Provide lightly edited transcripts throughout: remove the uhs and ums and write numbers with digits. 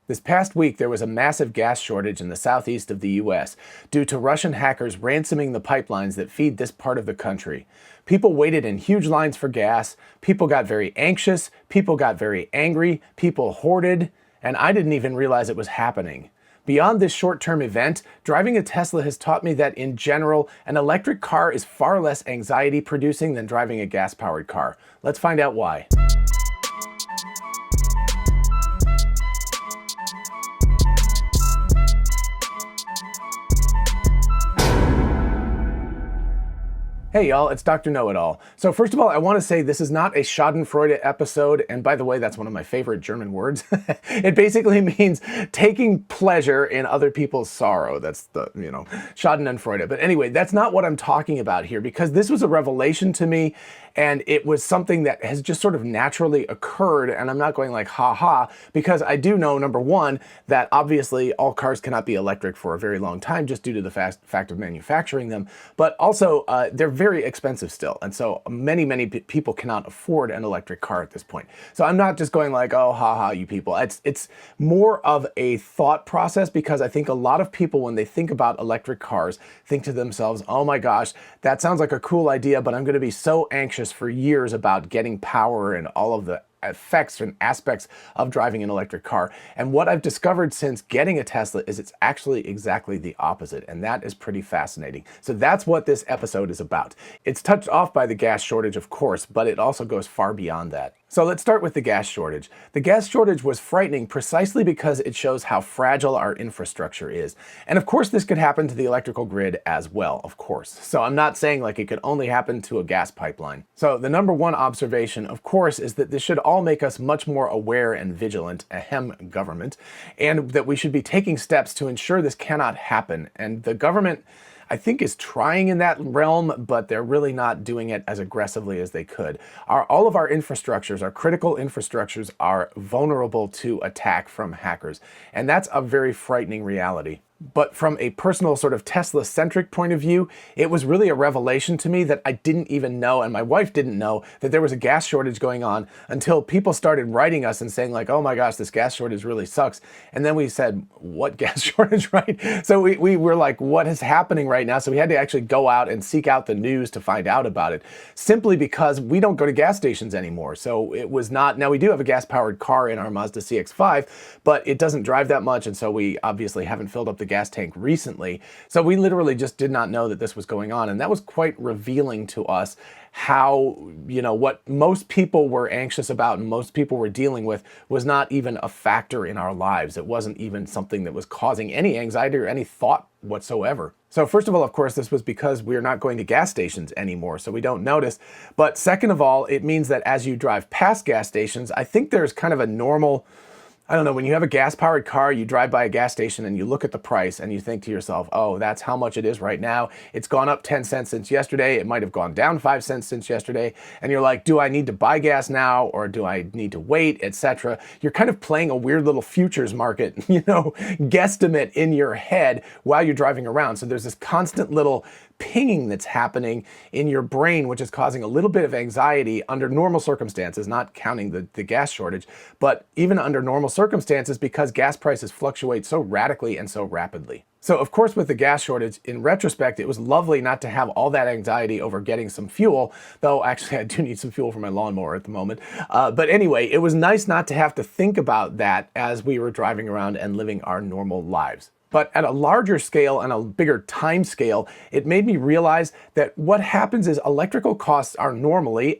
This past week, there was a massive gas shortage in the southeast of the US due to Russian hackers ransoming the pipelines that feed this part of the country. People waited in huge lines for gas, people got very anxious, people got very angry, people hoarded, and I didn't even realize it was happening. Beyond this short-term event, driving a Tesla has taught me that in general, an electric car is far less anxiety-producing than driving a gas-powered car. Let's find out why. Hey y'all, it's Dr. Know-It-All. So first of all, I want to say this is not a schadenfreude episode, and by the way, that's one of my favorite German words. It basically means taking pleasure in other people's sorrow. That's the, Schadenfreude. But anyway, that's not what I'm talking about here, because this was a revelation to me, and it was something that has just sort of naturally occurred, and I'm not going like, ha ha, because I do know, number one, that obviously all cars cannot be electric for a very long time just due to the fact of manufacturing them, but also they're very expensive still, and so many people cannot afford an electric car at this point. So I'm not just going like, oh, haha, you people. It's more of a thought process, because I think a lot of people, when they think about electric cars, think to themselves, oh my gosh, that sounds like a cool idea, but I'm going to be so anxious for years about getting power and all of the effects and aspects of driving an electric car. And what I've discovered since getting a Tesla is it's actually exactly the opposite, and that is pretty fascinating. So that's what this episode is about. It's touched off by the gas shortage, of course, but it also goes far beyond that. So let's start with the gas shortage. The gas shortage was frightening precisely because it shows how fragile our infrastructure is. And of course, this could happen to the electrical grid as well, of course. So I'm not saying like it could only happen to a gas pipeline. So the number one observation, of course, is that this should all make us much more aware and vigilant, ahem, government, and that we should be taking steps to ensure this cannot happen. And the government, I think, is trying in that realm, but they're really not doing it as aggressively as they could. All of our infrastructures, our critical infrastructures, are vulnerable to attack from hackers. And that's a very frightening reality. But from a personal sort of Tesla-centric point of view, it was really a revelation to me that I didn't even know, and my wife didn't know, that there was a gas shortage going on until people started writing us and saying like, oh my gosh, this gas shortage really sucks. And then we said, what gas shortage, right? So we were like, what is happening right now? So we had to actually go out and seek out the news to find out about it, simply because we don't go to gas stations anymore. So it was not, now we do have a gas-powered car in our Mazda CX-5, but it doesn't drive that much, and so we obviously haven't filled up the gas tank recently. So we literally just did not know that this was going on. And that was quite revealing to us how, what most people were anxious about and most people were dealing with was not even a factor in our lives. It wasn't even something that was causing any anxiety or any thought whatsoever. So first of all, of course, this was because we're not going to gas stations anymore, so we don't notice. But second of all, it means that as you drive past gas stations, I think there's kind of a normal, I don't know, when you have a gas-powered car, you drive by a gas station and you look at the price and you think to yourself, oh, that's how much it is right now. It's gone up 10 cents since yesterday. It might have gone down 5 cents since yesterday. And you're like, do I need to buy gas now, or do I need to wait, etc.? You're kind of playing a weird little futures market, guesstimate in your head while you're driving around. So there's this constant little pinging that's happening in your brain, which is causing a little bit of anxiety under normal circumstances, not counting the gas shortage, but even under normal circumstances, because gas prices fluctuate so radically and so rapidly. So of course, with the gas shortage, in retrospect, it was lovely not to have all that anxiety over getting some fuel, though actually I do need some fuel for my lawnmower at the moment. But anyway, it was nice not to have to think about that as we were driving around and living our normal lives. But at a larger scale and a bigger time scale, it made me realize that what happens is electrical costs are normally,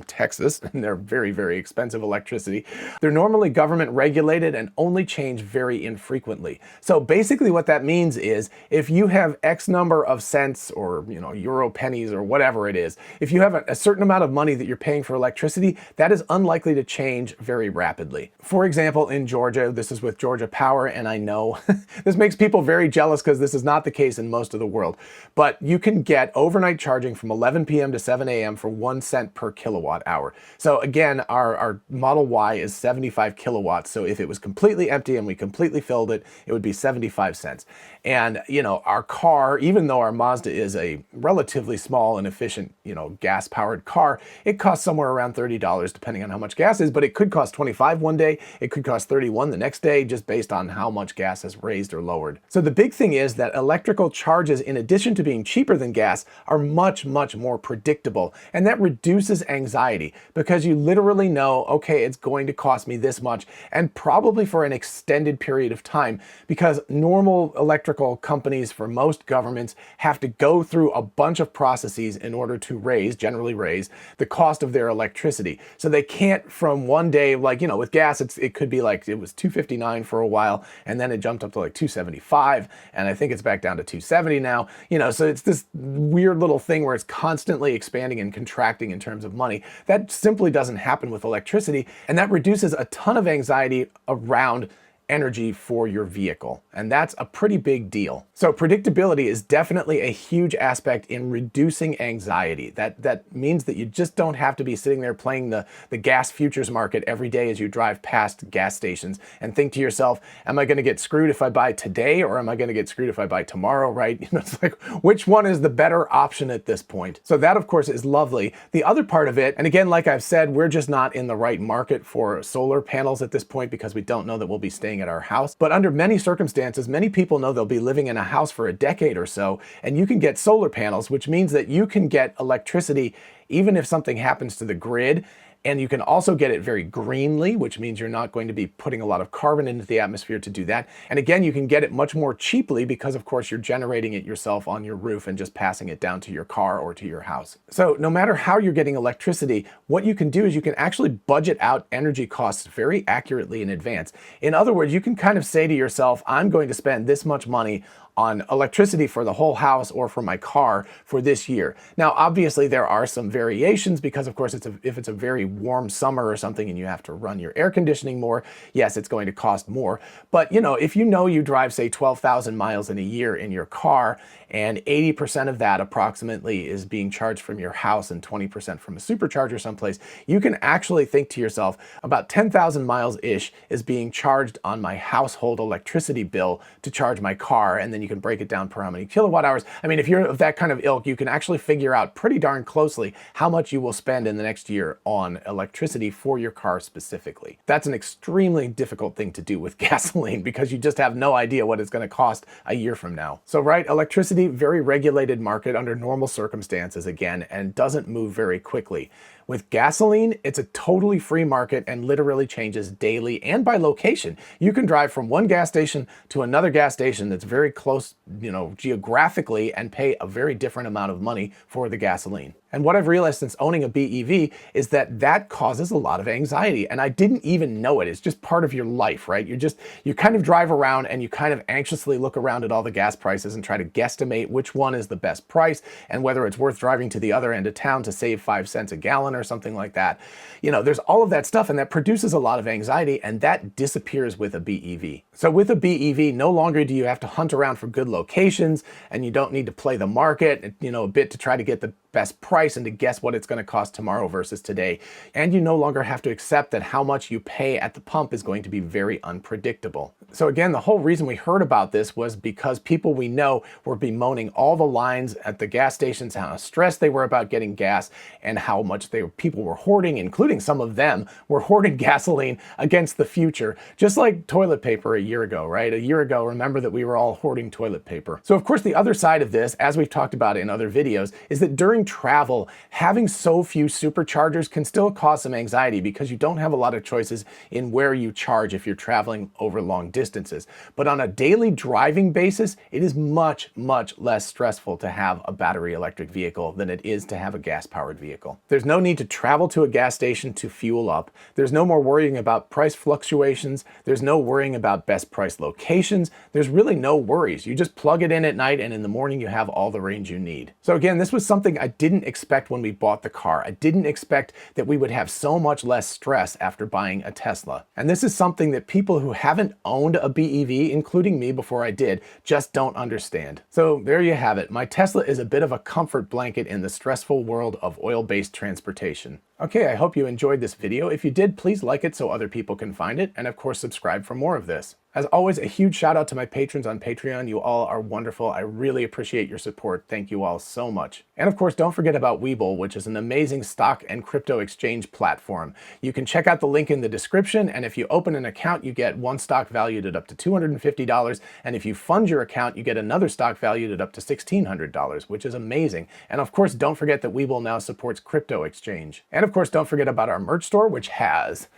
Texas, and they're very, very expensive electricity, they're normally government regulated and only change very infrequently. So basically what that means is if you have X number of cents or, euro pennies or whatever it is, if you have a certain amount of money that you're paying for electricity, that is unlikely to change very rapidly. For example, in Georgia, this is with Georgia Power, and I know this may makes people very jealous because this is not the case in most of the world. But you can get overnight charging from 11 p.m. to 7 a.m. for 1 cent per kilowatt hour. So again, our Model Y is 75 kilowatts. So if it was completely empty and we completely filled it, it would be 75 cents. And, you know, our car, even though our Mazda is a relatively small and efficient, you know, gas-powered car, it costs somewhere around $30 depending on how much gas is, but it could cost 25 one day, it could cost 31 the next day, just based on how much gas has raised or lowered. So the big thing is that electrical charges, in addition to being cheaper than gas, are much, much more predictable. And that reduces anxiety because you literally know, okay, it's going to cost me this much, and probably for an extended period of time, because normal electrical companies for most governments have to go through a bunch of processes in order to generally raise the cost of their electricity. So they can't from one day, like, you know, with gas, it could be like, it was $2.59 for a while, and then it jumped up to like $2.75, and I think it's back down to $2.70 now. You know, so it's this weird little thing where it's constantly expanding and contracting in terms of money. That simply doesn't happen with electricity, and that reduces a ton of anxiety around energy for your vehicle. And that's a pretty big deal. So predictability is definitely a huge aspect in reducing anxiety. That means that you just don't have to be sitting there playing the gas futures market every day as you drive past gas stations and think to yourself, am I going to get screwed if I buy today, or am I going to get screwed if I buy tomorrow, right? You know, it's like, which one is the better option at this point? So that, of course, is lovely. The other part of it, and again, like I've said, we're just not in the right market for solar panels at this point because we don't know that we'll be staying at our house. But under many circumstances, many people know they'll be living in a house for a decade or so, and you can get solar panels, which means that you can get electricity even if something happens to the grid. And you can also get it very greenly, which means you're not going to be putting a lot of carbon into the atmosphere to do that. And again, you can get it much more cheaply because, of course, you're generating it yourself on your roof and just passing it down to your car or to your house. So no matter how you're getting electricity, what you can do is you can actually budget out energy costs very accurately in advance. In other words, you can kind of say to yourself, I'm going to spend this much money on electricity for the whole house or for my car for this year. Now, obviously there are some variations because, of course, if it's a very warm summer or something and you have to run your air conditioning more, yes, it's going to cost more. But, you know, if you know you drive, say, 12,000 miles in a year in your car, and 80% of that approximately is being charged from your house and 20% from a supercharger someplace, you can actually think to yourself, about 10,000 miles-ish is being charged on my household electricity bill to charge my car, and then you can break it down per how many kilowatt hours. I mean, if you're of that kind of ilk, you can actually figure out pretty darn closely how much you will spend in the next year on electricity for your car specifically. That's an extremely difficult thing to do with gasoline because you just have no idea what it's going to cost a year from now. So, right, electricity, very regulated market under normal circumstances again, and doesn't move very quickly. With gasoline, it's a totally free market and literally changes daily and by location. You can drive from one gas station to another gas station that's very close, you know, geographically, and pay a very different amount of money for the gasoline. And what I've realized since owning a BEV is that that causes a lot of anxiety, and I didn't even know it. It's just part of your life, right? You kind of drive around and you kind of anxiously look around at all the gas prices and try to guesstimate which one is the best price and whether it's worth driving to the other end of town to save 5 cents a gallon or something like that. You know, there's all of that stuff, and that produces a lot of anxiety, and that disappears with a BEV. So with a BEV, no longer do you have to hunt around for good locations, and you don't need to play the market, you know, a bit to try to get the best price and to guess what it's going to cost tomorrow versus today. And you no longer have to accept that how much you pay at the pump is going to be very unpredictable. So again, the whole reason we heard about this was because people we know were bemoaning all the lines at the gas stations, how stressed they were about getting gas, and how much people were hoarding, including some of them were hoarding gasoline against the future, just like toilet paper a year ago, right? A year ago, remember that we were all hoarding toilet paper. So of course, the other side of this, as we've talked about in other videos, is that during travel, having so few superchargers can still cause some anxiety because you don't have a lot of choices in where you charge if you're traveling over long distances. But on a daily driving basis, it is much, much less stressful to have a battery electric vehicle than it is to have a gas-powered vehicle. There's no need to travel to a gas station to fuel up. There's no more worrying about price fluctuations. There's no worrying about best price locations. There's really no worries. You just plug it in at night, and in the morning you have all the range you need. So again, this was something I didn't expect when we bought the car. I didn't expect that we would have so much less stress after buying a Tesla. And this is something that people who haven't owned a BEV, including me before I did, just don't understand. So there you have it. My Tesla is a bit of a comfort blanket in the stressful world of oil-based transportation. Okay, I hope you enjoyed this video. If you did, please like it so other people can find it, and of course subscribe for more of this. As always, a huge shout out to my patrons on Patreon. You all are wonderful. I really appreciate your support. Thank you all so much. And of course, don't forget about WeBull, which is an amazing stock and crypto exchange platform. You can check out the link in the description, and if you open an account, you get one stock valued at up to $250, and if you fund your account, you get another stock valued at up to $1,600, which is amazing. And of course, don't forget that WeBull now supports crypto exchange. And of course, don't forget about our merch store, which has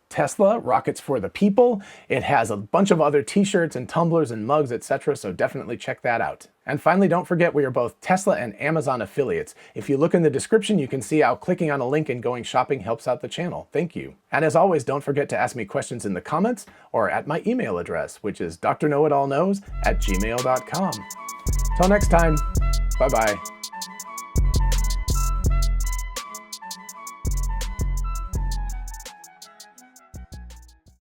Tesla, Rockets for the People. It has a bunch of other t-shirts and tumblers and mugs, etc. So definitely check that out. And finally, don't forget we are both Tesla and Amazon affiliates. If you look in the description, you can see how clicking on a link and going shopping helps out the channel. Thank you. And as always, don't forget to ask me questions in the comments or at my email address, which is drknowitallknows@gmail.com. Till next time, bye-bye.